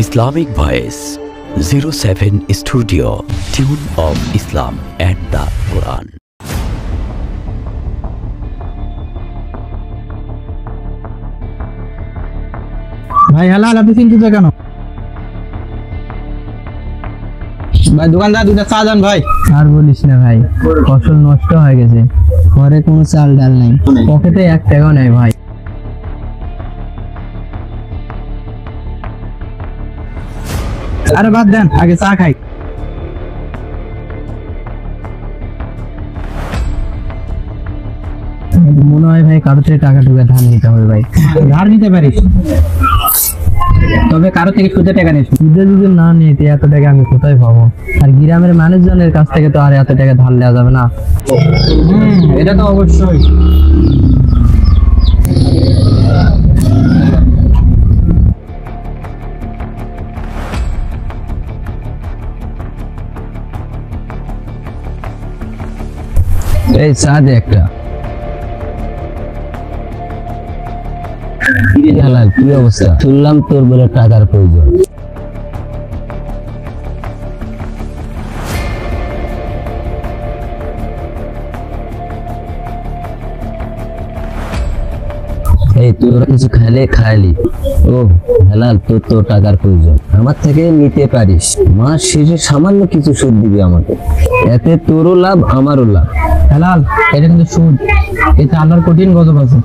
Islamic Voice 07 Studio Tune of Islam and the Quran. ভাই হালাল আপনি চিন্তিত কেন? ভাই দোকানদার দুটো চা দেন ভাই। আর বলিস না ভাই, ফসল নষ্ট হয়ে গেছে, ঘরে কোনো চাল ডাল নাই, পকেটে 1 টাকাও নাই ভাই। আরে বাদ দেন, আগে চা খাই। মনে হয় ভাই কারো থেকে টাকা টুকা ধার নিতে হবে ভাই। ধার নিতে পারিস, তবে কারো থেকে সুদে টাকা নিস। সুদে যদি না নিতে এত টাকা আমি কোথায় পাবো? আর গ্রামের মানুষজনের কাছ থেকে তো আর এত টাকা ধার নেওয়া যাবে না। এটা তো অবশ্যই। এই চা দে একটা। কি অবস্থা? শুনলাম তোর বলে টাকার প্রয়োজন। এই তোরা কিছু খাইলি? ও হালাল, তোর তো টাকার প্রয়োজন, আমার থেকে নিতে পারিস। মাস শেষে সামান্য কিছু সুদ দিবি আমাকে, এতে তোরও লাভ আমারও লাভ। হালাল, এটা কিন্তু সুদ, এতে আল্লাহর কঠিন গজব আছে।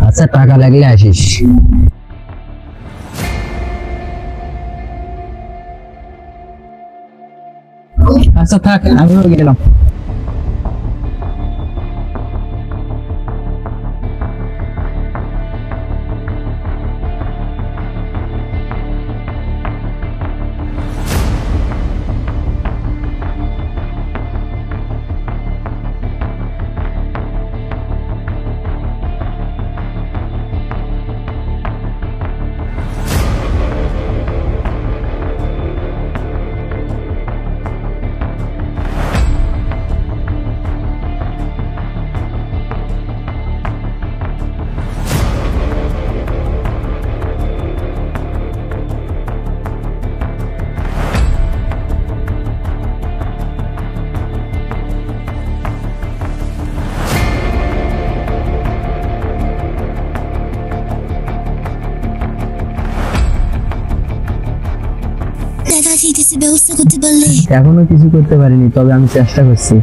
আচ্ছা টাকা লাগলে আসিস। আচ্ছা থাক, আমিও গেলাম। এখনো কিছু করতে পারিনি, তবে আমি চেষ্টা করছি।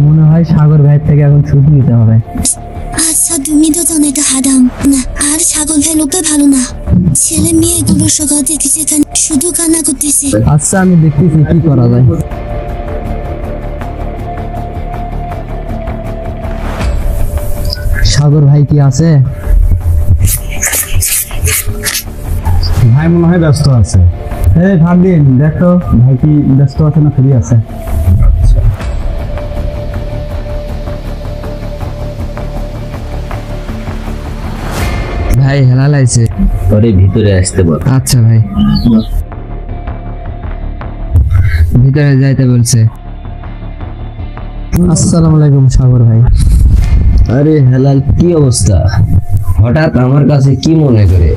মনে হয় সাগর ভাইয়ের থেকে এখন সুদ নিতে হবে। আচ্ছা তুমি তো জানো এটা হারাম না, আর সাগর ভাই লোকে ভালো না, ছেলে মেয়েগুলো সকাল থেকে সেখানে শুধু কান্না করতেছে। আচ্ছা আমি দেখতেছি কি করা যায়। সাগর ভাই কি আছে? ভাই মনে হয় ব্যস্ত আছে। এই ভাগদিন দেখো ভাই কি ব্যস্ত আছে না ফ্রি আছে। ভাই হালাল আইছে, পরে ভিতরে আসতে বল। আচ্ছা ভাই, ভিতরে যাইতে বলছে। আসসালামু আলাইকুম সাগর ভাই। আরে হালাল, কি অবস্থা? হঠাৎ আমার কাছে কি মনে করে?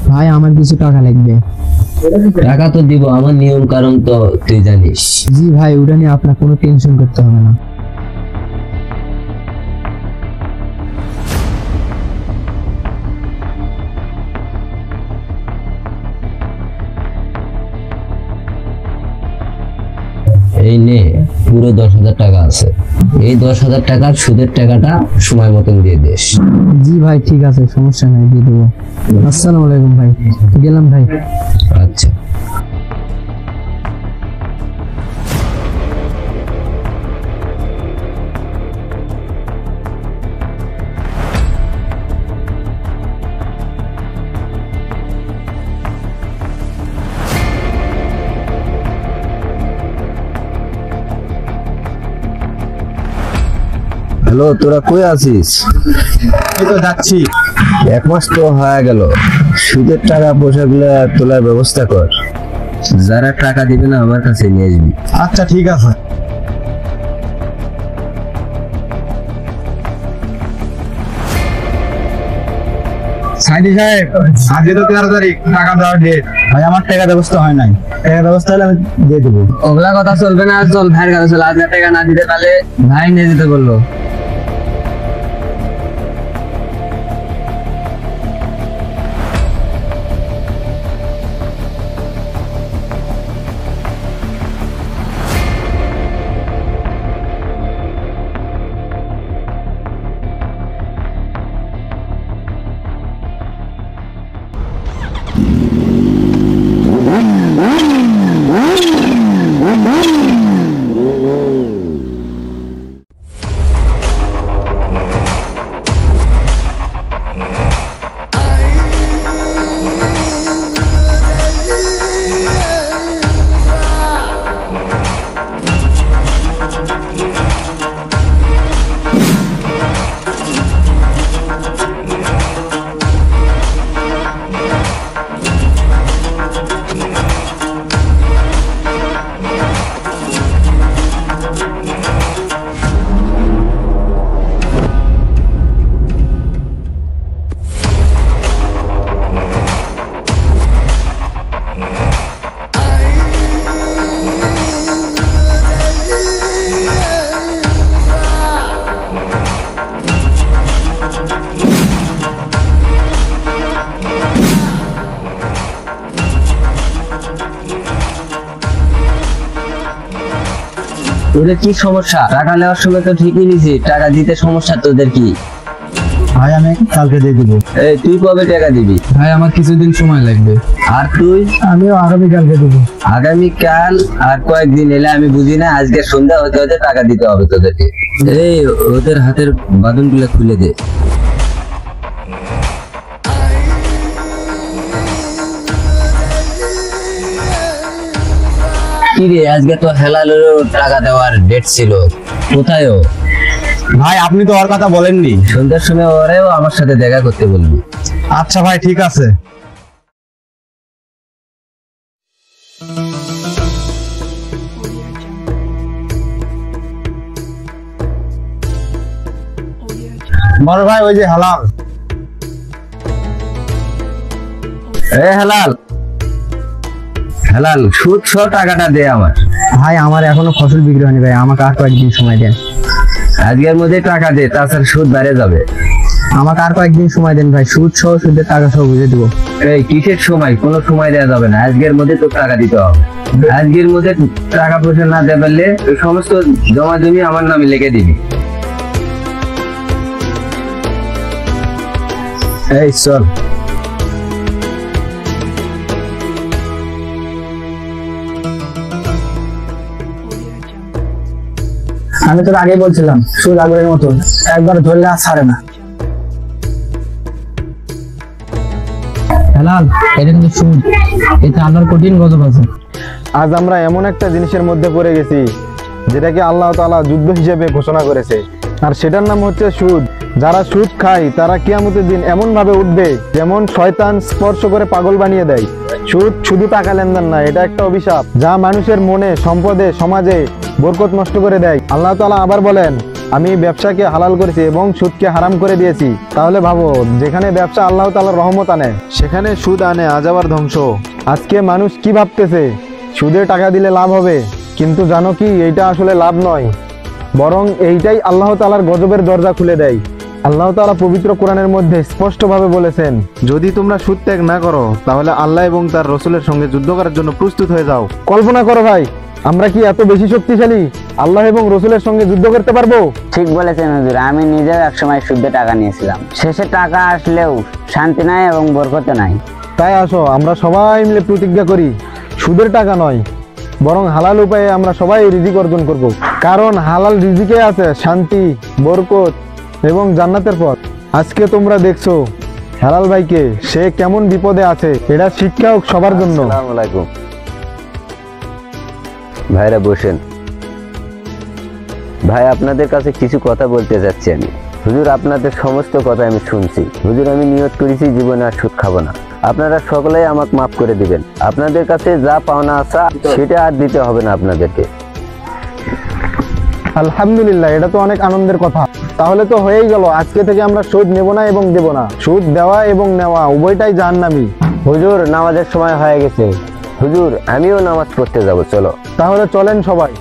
ভাই আমার কিছু টাকা লাগবে। টাকা তো দিব, আমার নিয়ম কারণ তো তুই জানিস। জি ভাই, ওটা নিয়ে আপনার কোনো টেনশন করতে হবে না। এই নে, পুরো 10,000 টাকা আছে। এই 10,000 টাকার সুদের টাকাটা সময় মতন দিয়ে দিস। জি ভাই ঠিক আছে, সমস্যা নাই, দিয়ে দেবো। আসসালামু আলাইকুম ভাই, গেলাম ভাই। আচ্ছা। হ্যালো, তোরা কই আছিস? এই তো যাচ্ছি। 1 মাস তো হয়ে গেল। সুদের টাকা পয়সাগুলো তোলার ব্যবস্থা কর। যারা টাকা দিবে না আমার কাছে নিয়ে আসবি। আচ্ছা ঠিক আছে। সাইদি সাহেব, আজকে তো 13 তারিখ, টাকা দেওয়ার ডেট। ভাই আমার টাকা ব্যবস্থা হয় নাই, টাকা ব্যবস্থা হলে আমি দিয়ে দেবো। ওগুলা কথা চলবে না, চল ভাইয়ের কাছে চল। আজকে টাকা না দিতে পারলে ভাই নিয়ে যেতে বললো। তোদের কি সমস্যা? টাকা নেওয়ার সময় তো ঠিকই নিছি, টাকা দিতে সমস্যা তোদের কি? ভাই আমি কালকে দিয়ে দেবো। এই তুই কবে টাকা দিবি? ভাই আমার কিছুদিন সময় লাগবে। আর তুই? আমিও আগামীকালকে দেবো। আগামীকাল আর কয়েকদিন এলে আমি বুঝি না, আজকে সন্ধ্যা হতে হতে টাকা দিতে হবে তোদেরকে। এই ওদের হাতের বাঁধন গুলো খুলে দে। কি রে, আজকে তো হেলালেরও টাকা দেওয়ার ডেট ছিল, কোথায় ও? ভাই আপনি তো ওর কথা বলেননি। সন্ধ্যার সময় ওরেও আমার সাথে দেখা করতে বলবি। আচ্ছা ভাই ঠিক আছে। বড় ভাই ওই যে হালাল। এ হেলাল, হেলাল সুদ সহ টাকাটা দে আমার। ভাই আমার এখনো ফসল বিক্রি হয়নি ভাই, আমাকে আর কয়েকদিন সময় দেন। আজকের মধ্যে টাকা দে, তাছাড়া সুদ বেড়ে যাবে। আমাকে আর কয়েকদিন সময় দেন ভাই, সুদ সহ সুদের টাকা সহ বুঝে দেবো। এই কিসের সময়? কোনো সময় দেওয়া যাবে না, আজকের মধ্যে তোর টাকা দিতে হবে। আজকের মধ্যে টাকা পয়সা না দেবে পারলে ওই সমস্ত জমা জমি আমার নামে লিখে দিবি। এই চল। আমি তোর আগেই বলছিলাম, সুদ আগের মতো একবার ধরলে আর ছাড়ে না। হেলাল, এটা কিন্তু সুদ, এতে আল্লাহর কঠিন গজব আছে। আজ আমরা এমন একটা জিনিসের মধ্যে পড়ে গেছি যেটাকে আল্লাহ তাআলা যুদ্ধ হিসেবে ঘোষণা করেছে, আর সেটার নাম হচ্ছে সুদ। যারা সুদ খায় তারা কিয়ামতের দিন এমন ভাবে উঠবে যেমন শয়তান স্পর্শ করে পাগল বানিয়ে দেয়। সুদ শুধু টাকা লেনদেন না, এটা একটা অভিশাপ যা মানুষের মনে, সম্পদে, সমাজে বরকত নষ্ট করে দেয়। আল্লাহ তাআলা আবার বলেন, আমি ব্যবসাকে হালাল করেছি এবং সুদকে হারাম করে দিয়েছি। তাহলে ভাবো, যেখানে ব্যবসা আল্লাহ তাআলার রহমত আনে, সেখানে সুদ আনে আযাবার ধ্বংস। আজকে মানুষ কি ভাবতেছে সুদে টাকা দিলে লাভ হবে, কিন্তু জানো কি, এইটা আসলে লাভ নয়, বরং এইটাই আল্লাহ তাআলার গজবের দরজা খুলে দেয়। আল্লাহ তাআলা পবিত্র কোরআনের মধ্যে স্পষ্টভাবে বলেছেন, যদি তোমরা সুদ ত্যাগ না করো তাহলে আল্লাহ এবং তার রাসূলের সঙ্গে যুদ্ধ করার জন্য প্রস্তুত হয়ে যাও। কল্পনা করো ভাই, আমরা কি এত বেশি শক্তিশালী? আল্লাহ এবং রাসূলের সঙ্গে যুদ্ধ করতে পারবো? ঠিক বলেছেন হুজুর, আমি নিজেও একসময় সুদে টাকা নিয়েছিলাম, শেষে টাকা আসলেও শান্তি নাই এবং বরকত নাই। তাই আসো আমরা সবাই মিলে প্রতিজ্ঞা করি, সুদের টাকা নয় বরং হালাল উপায়ে আমরা সবাই রিজিক অর্জন করব। কারণ হালাল রিজিকে আছে শান্তি, বরকত এবং জান্নাতের পথ। আজকে তোমরা দেখছো হেলাল ভাইকে, সে কেমন বিপদে আছে, এটা শিক্ষা হোক সবার জন্য। আসসালামু আলাইকুম। ভাইরা বসেন। ভাই আপনাদের কাছে কিছু কথা বলতে যাচ্ছি আমি। হুজুর, আপনাদের সমস্ত কথা আমি শুনছি। হুজুর, আমি নিয়ত করেছি জীবনে আর সুদ খাবো না। আপনারা সকলেই আমাকে মাফ করে দিবেন। আপনাদের কাছে যা পাওনা আছে সেটা আর দিতে হবে না আপনাদেরকে। আলহামদুলিল্লাহ, এটা তো অনেক আনন্দের কথা। তাহলে তো হয়েই গেল, আজকে থেকে আমরা সুদ নেব না এবং দেব না। সুদ দেওয়া এবং নেওয়া উভয়টাই জাহান্নামী। হুজুর নামাজের সময় হয়ে গেছে। হুজুর আমিও নামাজ পড়তে যাব, চলো। তাহলে চলেন সবাই।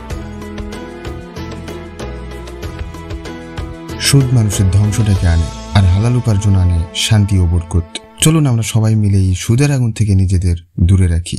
সুদ মানুষের ধ্বংস ডেকে আনে আর হালাল উপার্জন আনে শান্তি ও বরকত। চলুন আমরা সবাই মিলে এই সুদের আগুন থেকে নিজেদের দূরে রাখি।